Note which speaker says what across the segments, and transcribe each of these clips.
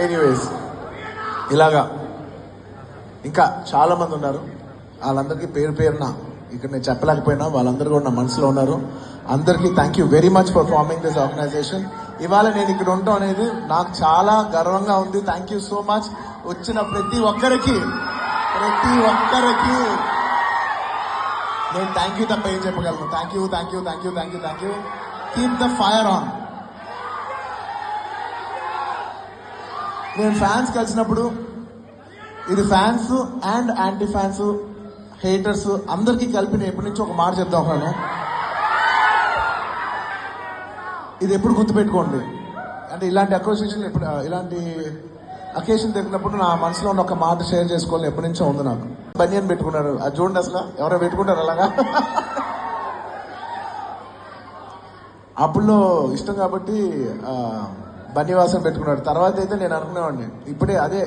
Speaker 1: Anyways ఇలాగా ఇంకా చాలా మంది ఉన్నారు. వాళ్ళందరికీ పేరు పేరున ఇక్కడ నేను చెప్పలేకపోయినా వాళ్ళందరూ కూడా నా మనసులో ఉన్నారు. అందరికీ thank you very much for forming this organization. ఇవాళ నేను ఇక్కడ ఉండటం అనేది నాకు చాలా గర్వంగా ఉంది. Thank you so much. వచ్చిన ప్రతి ఒక్కరికి నేను థ్యాంక్ యూ తప్ప ఏం చెప్పగలను. Thank you thank you thank you thank you thank you. Keep the fire on. నేను ఫ్యాన్స్ కలిసినప్పుడు ఇది fans and anti fans haters అందరికీ కలిపి నేను ఎప్పటి నుంచి ఒక మాట చెప్తా ఉన్నాను. ఇది ఎప్పుడు గుర్తుపెట్టుకోండి. అంటే ఇలాంటి అసోసియేషన్ ఎప్పుడు ఇలాంటి అకేషన్ దొరికినప్పుడు నా మనసులో ఉన్న ఒక మాట షేర్ చేసుకోవాలని ఎప్పటి నుంచో ఉంది నాకు. బనియన్ పెట్టుకున్నారు, అది చూడండి అసలు ఎవరో పెట్టుకుంటారు అలాగా. అప్పుడులో ఇష్టం కాబట్టి బన్నీవాసం పెట్టుకున్నాడు. తర్వాత అయితే నేను అనుకునేవాడిని ఇప్పుడే అదే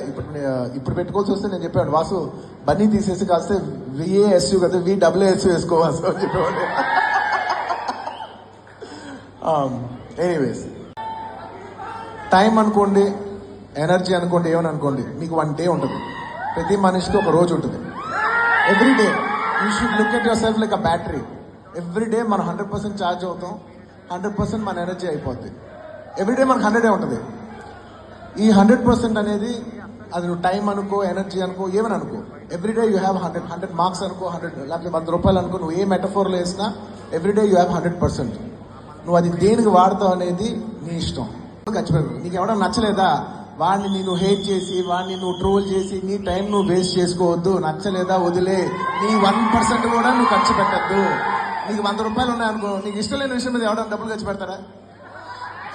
Speaker 1: ఇప్పుడు పెట్టుకోవాల్సి వస్తే నేను చెప్పాను వాసు బన్నీ తీసేసి కాస్తే VASU కదా VWSU వేసుకోవాల్సి అని చెప్పేవాడిని. ఎనీవేస్ టైం అనుకోండి, ఎనర్జీ అనుకోండి, ఏమని అనుకోండి, మీకు 1 డే ఉంటుంది. ప్రతి మనిషికి ఒక రోజు ఉంటుంది. Every day you should look at your self like a battery. Every day మనం 100% ఛార్జ్ అవుతాం, 100% మన ఎనర్జీ అయిపోద్ది. ఎవ్రీడే మనకు 100 ఉంటుంది. ఈ 100% అనేది అది నువ్వు టైం అనుకో, ఎనర్జీ అనుకో, ఏమని అనుకో, ఎవ్రీడే యూ హ్యావ్ 100 మార్క్స్ అనుకో, 100 లేకపోతే 100 రూపాయలు అనుకో, నువ్వు ఏ మెటఫోర్లో వేసినా ఎవ్రీడే యూ హ్యావ్ 100%. నువ్వు అది దేనికి వాడతావు అనేది నీ ఇష్టం. ఖర్చు పెట్టు. నీకు ఎవడో నచ్చలేదా వాడిని నేను హేట్ చేసి వాడిని నువ్వు ట్రోల్ చేసి నీ టైం నువ్వు వేస్ట్ చేసుకోవద్దు. నచ్చలేదా వదిలే. నీ 1% కూడా నువ్వు ఖర్చు పెట్టద్దు. నీకు 100 రూపాయలు ఉన్నాయనుకో, నీకు ఇష్టం లేని విషయం మీద ఎవడన్నా డబ్బులు ఖర్చు పెడతారా?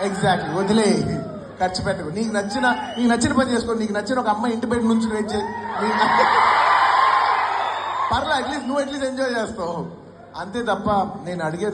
Speaker 1: ఎగ్జాక్ట్లీ, వదిలే, ఖర్చు పెట్టకు. నీకు నచ్చిన పని చేసుకో. నీకు నచ్చిన ఒక అమ్మాయి ఇంటి బయట నుంచి వెయిట్ చేయి, పర్లే, అట్లీస్ట్ నువ్వు ఎంజాయ్ చేస్తావు అంతే తప్ప నేను అడిగేది